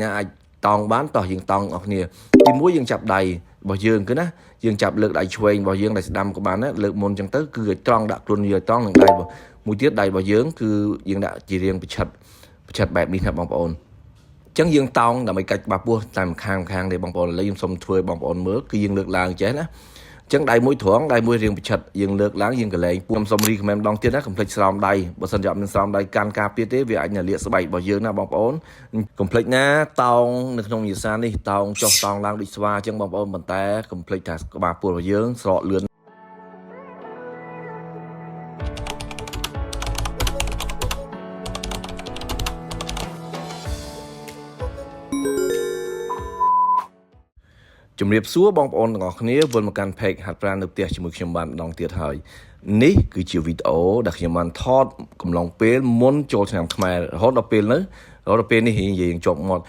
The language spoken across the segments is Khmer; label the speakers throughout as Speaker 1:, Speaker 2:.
Speaker 1: ណាអាចតង់បានតោះយើងតង់អស់គ្នាទីមួយយើងចាប់ដៃរបស់យើងគឺណាយើងចាប់លើកដៃឆ្វេងរបស់យើងដៃស្ដាំក៏បានណាលើកមុនអញ្ចឹងទៅគឺឲ្យត្រង់ដាក់ខ្លួនយើងត្រង់នឹងដៃមួយទៀតដៃរបស់យើងគឺយើងដាក់ជារាងប្រឆិតបែបនេះណាបងប្អូនអញ្ចឹងយើងតង់ដើម្បីកាច់ក្បាលពោះតាមខាងនេះបងប្អូនឥឡូវខ្ញុំសុំធ្វើឲ្យបងប្អូនមើលគឺយើងលើកឡើងចេះណាអញ្ចឹងដៃមួយត្រង់ដៃមួយរាងប្រឆិតយើងលើកឡើងយើងកលែងពុំសុំរីខមមិនម្ដងទៀតណាកុំភ្លេចស្រោមដៃបើសិនជាអត់មានស្រោមដៃកាន់ការពារទេវាអាចនឹងលាកស្បែករបស់យើងណាបងប្អូនកុំភ្លេចណាតោងនៅក្នុងវិញ្ញាសានេះតោងចុះតោងឡើងដូចស្វាអញ្ចឹងបងប្អូនប៉ុន្តែកុំភ្លេចថាក្បាលពោះរបស់យើងស្រកលឿនជំរាបសួរបងប្អូនទាំងអស់គ្នាវិលមកកាន់ page ហាត់ប្រាណនៅផ្ទះជាមួយខ្ញុំបានម្ដងទៀតហើយនេះគឺជាវីដេអូដែលខ្ញុំបានថតកំឡុងពេលមុនចូលឆ្នាំខ្មែររហូតដល់ពេលនេះនិយាយជាប់មាត់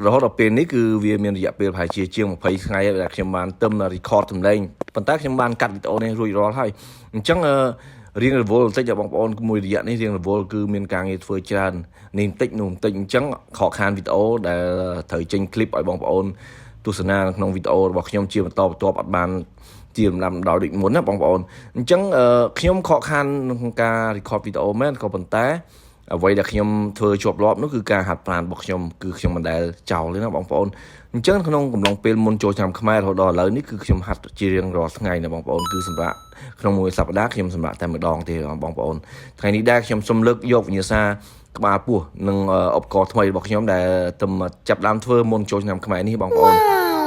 Speaker 1: រហូតដល់ពេលនេះគឺវាមានរយៈពេលប្រហែលជាង20ថ្ងៃដែលខ្ញុំបានទៅ record សម្លេងប៉ុន្តែខ្ញុំបានកាត់វីដេអូនេះរួចរាល់ហើយអញ្ចឹងរៀងរវល់បន្តិចបងប្អូនមួយរយៈនេះរៀងរវល់គឺមានការងារធ្វើច្រើននេះបន្តិចនោះបន្តិចអញ្ចឹងខកខានវីដេអូដែលត្រូវចេញ clip ឲ្យបងប្អូនទស្សនាក្នុងវីដេអូរបស់ខ្ញុំជាបន្តបន្ទាប់អត់បានជាលំដាប់ដោយដូចមុនណាបងប្អូនអញ្ចឹងខ្ញុំខកខានក្នុងការ record វីដេអូមែនក៏ប៉ុន្តែអ្វីដែលខ្ញុំធ្វើជាប់លាប់នោះគឺការហាត់ប្រាណរបស់ខ្ញុំគឺខ្ញុំមិនដែលចោលទេណាបងប្អូនអញ្ចឹងក្នុងកំឡុងពេលមុនចូលឆ្នាំខ្មែររហូតដល់ឥឡូវនេះគឺខ្ញុំហាត់ជារៀងរាល់ថ្ងៃណាបងប្អូនគឺសម្រាប់ក្នុងមួយសប្តាហ៍ខ្ញុំសម្រាប់តែម្ដងទេបងប្អូនថ្ងៃនេះដែរខ្ញុំសូមលើកយកវិញ្ញាសាក្បាលពោះនិងឧបករណ៍ថ្មីរបស់ខ្ញុំដែលទៅចាប់ដើមធ្វើមុនចូលឆ្នាំខ្មែរនេះបងប្អូន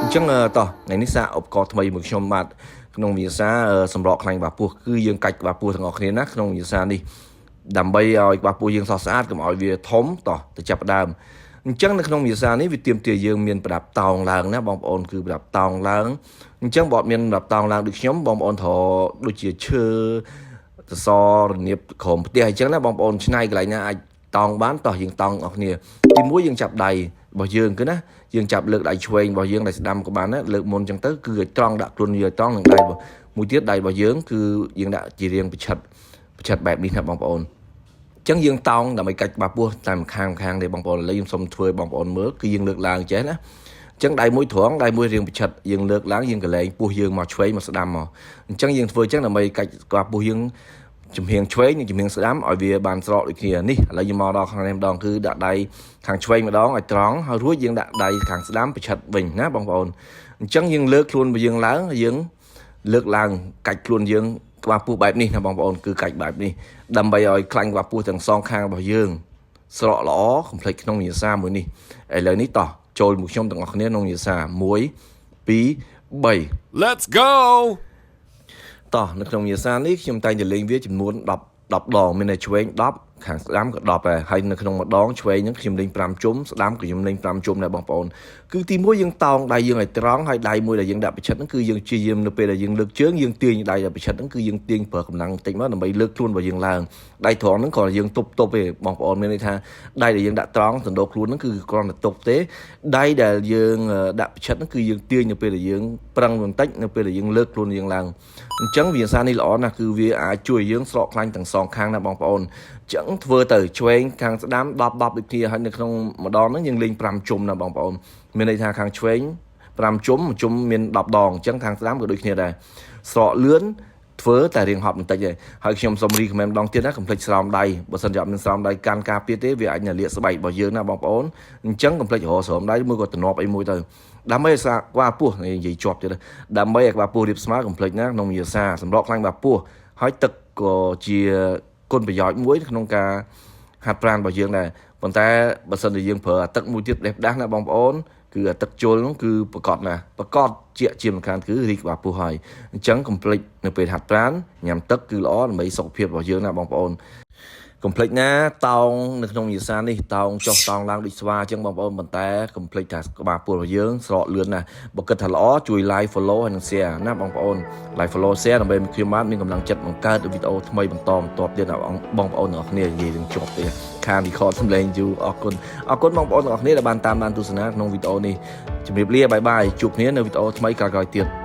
Speaker 1: អញ្ចឹងតោះថ្ងៃនេះសារឧបករណ៍ថ្មីមួយខ្ញុំបាទក្នុងវិញ្ញាសាសម្រកខ្លាញ់ក្បាលពោះគឺយើងកាច់ក្បាលពោះទាំងអស់គ្នាណាក្នុងវិញ្ញាសានេះដើម្បីឲ្យក្បាលពោះយើងសស្អាតកុំឲ្យវាធំតោះទៅចាប់ដើមអញ្ចឹងនៅក្នុងវិញ្ញាសានេះវាទាមទារយើងមានប្រដាប់តោងឡើងណាបងប្អូនគឺប្រដាប់តោងឡើងអញ្ចឹងបើអត់មានប្រដាប់តោងឡើងដូចខ្ញុំបងប្អូនត្រូវដូចជាឈើសសររនៀបក្រោមផ្ទះអញ្ចឹងណាបងប្អូនឆ្នៃកន្លែងណាអាចតោងបានតោះយើងតោងអស់គ្នាទីមួយយើងចាប់ដៃរបស់យើងគឺណាយើងចាប់លើកដៃឆ្វេងរបស់យើងដៃស្ដាំក៏បានណាលើកមុនអញ្ចឹងទៅគឺឲ្យត្រង់ដាក់ខ្លួនយើងត្រង់នឹងដៃមួយទៀតដៃរបស់យើងគឺយើងដាក់ជារាងប្រឆិតបែបនេះណាបងប្អូនអញ្ចឹងយើងតោងដើម្បីកាច់ក្បាលពោះតាមខាងនេះបងប្អូនឥឡូវខ្ញុំសុំធ្វើឲ្យបងប្អូនមើលគឺយើងលើកឡើងចេះណាអញ្ចឹងដៃមួយត្រង់ដៃមួយរាងប្រឆិតយើងលើកឡើងយើងកលែងពោះយើងមកឆ្វេងមកស្ដាំមកអញ្ចឹងយើងធ្វើអញ្ចឹងដើម្បីកាច់ក្បាលពោះយើងជំហៀងឆ្វេងនិងជំហៀងស្ដាំឲ្យវាបានស្រកដូចគ្នានេះឥឡូវយើងមកដល់ខាងនេះម្ដងគឺដាក់ដៃខាងឆ្វេងម្ដងឲ្យត្រង់ហើយរួចយើងដាក់ដៃខាងស្ដាំប្រឆិតវិញណាបងប្អូនអញ្ចឹងយើងលើកខ្លួនរបស់យើងឡើងយើងលើកឡើងកាច់ខ្លួនយើងក្បាលពោះបែបនេះណាបងប្អូនគឺកាច់បែបនេះដើម្បីឲ្យខ្លាញ់ក្បាលពោះទាំងសងខាងរបស់យើងស្រកល្អកុំភ្លេចក្នុងវិញ្ញាសាមួយនេះឥឡូវនេះតោះចូលមួយខ្ញុំទាំងអស់គ្នាក្នុងវិញ្ញាសា1 2 3
Speaker 2: Let's go
Speaker 1: តោះនៅក្នុងវិញ្ញាសានេះខ្ញុំតែងតែលេងវាចំនួន10ដងមានតែឆ្វេង10ខាងស្ដាំក៏10ដែរហើយនៅក្នុងម្ដងឆ្វេងហ្នឹងខ្ញុំលេង5ជុំស្ដាំក៏ខ្ញុំលេង5ជុំដែរបងប្អូនគឺទីមួយយើងតោងដៃយើងឲ្យត្រង់ហើយដៃមួយដែលយើងដាក់ប្រឆិតហ្នឹងគឺយើងព្យាយាមនៅពេលដែលយើងលើកជើងយើងទាញដៃដល់ប្រឆិតហ្នឹងគឺយើងទាញប្រើកម្លាំងបន្តិចមកដើម្បីលើកខ្លួនរបស់យើងឡើងដៃត្រង់ហ្នឹងគ្រាន់តែយើងទប់ទេបងប្អូនមានន័យថាដៃដែលយើងដាក់ត្រង់សណ្ដោខ្លួនហ្នឹងគឺគ្រាន់តែទប់ទេដៃដែលយើងដាក់ប្រឆិតហ្នឹងគឺយើងទាញនៅពេលដែលយើងប្រឹងបន្តិចនៅពេលដែលយើងលើកខ្លួនយើងឡើងអញ្ចឹងវិញ្ញាសានេះល្អណាស់គឺវាអាចជួយយើងស្រកខ្លាញ់ទាំងសងខាងណាបងប្អូនអញ្ចឹងធ្វើទៅឆ្វេងខាងស្ដាំ10ដូចគ្នាហើយនៅក្នុងម្ដងហ្នឹងយើងលេង5ជុំណាបងប្អូនមានន័យថាខាងឆ្វេង5ជុំមួយជុំមាន10ដងអញ្ចឹងខាងស្ដាំក៏ដូចគ្នាដែរស្រកលឿនធ្វើតែរៀងហត់បន្តិចទេហើយខ្ញុំសូមរីខមមិនម្ដងទៀតណាកុំភ្លេចស្រោមដៃបើសិនជាអត់មានស្រោមដៃកាន់ការពារទេវាអាចនឹងលាកស្បែករបស់យើងណាបងប្អូនអញ្ចឹងកុំភ្លេចរកស្រោមដៃមួយក៏ទំនាប់អីមួយទៅដើម្បីឲ្យក្បាលពោះនិយាយជាប់ទៀតដើម្បីឲ្យក្បាលពោះរៀបស្មើកុំភ្លេចណាក្នុងវិញ្ញាសាសម្រកខ្លាញ់ក្បាលពោះហើយទឹកក៏ជាគុណប្រយោជន៍មួយក្នុងការហាត់ប្រាណរបស់យើងដែរប៉ុន្តែបើសិនជាយើងប្រើអាទឹកមួយទៀតផ្ដេសផ្ដាស់ណាបងប្អូនគឺអាទឹកជុលនោះគឺប្រកបជាជាមិនខានគឺរីកក្បាលពោះហើយអញ្ចឹងកុំភ្លេចនៅពេលហាត់ប្រាណញ៉ាំទឹកគឺល្អដើម្បីសុខភាពរបស់យើងណាបងប្អូនកុំភ្លេចណាតោងនៅក្នុងវិញ្ញាសានេះតោងចុះតោងឡើងដូចស្វាអញ្ចឹងបងប្អូនប៉ុន្តែកុំភ្លេចថាក្បាលពោះរបស់យើងស្រកលឿនណាស់បើគិតថាល្អជួយ like follow ហើយនិង share ណាបងប្អូន like follow share ដើម្បីឲ្យខ្ញុំបានមានកម្លាំងចិត្តបង្កើតវីដេអូថ្មីបន្តទៀតដល់បងប្អូនទាំងអស់គ្នានិយាយនឹងជាប់ទេខាន record សំឡេងយូរអរគុណបងប្អូនទាំងអស់គ្នាដែលបានតាមដានទស្សនាក្នុងវីដេអូនេះជម្រាបលាបាយបាយជួបគ្នានៅវីដេអូថ្មីក្រោយៗទៀត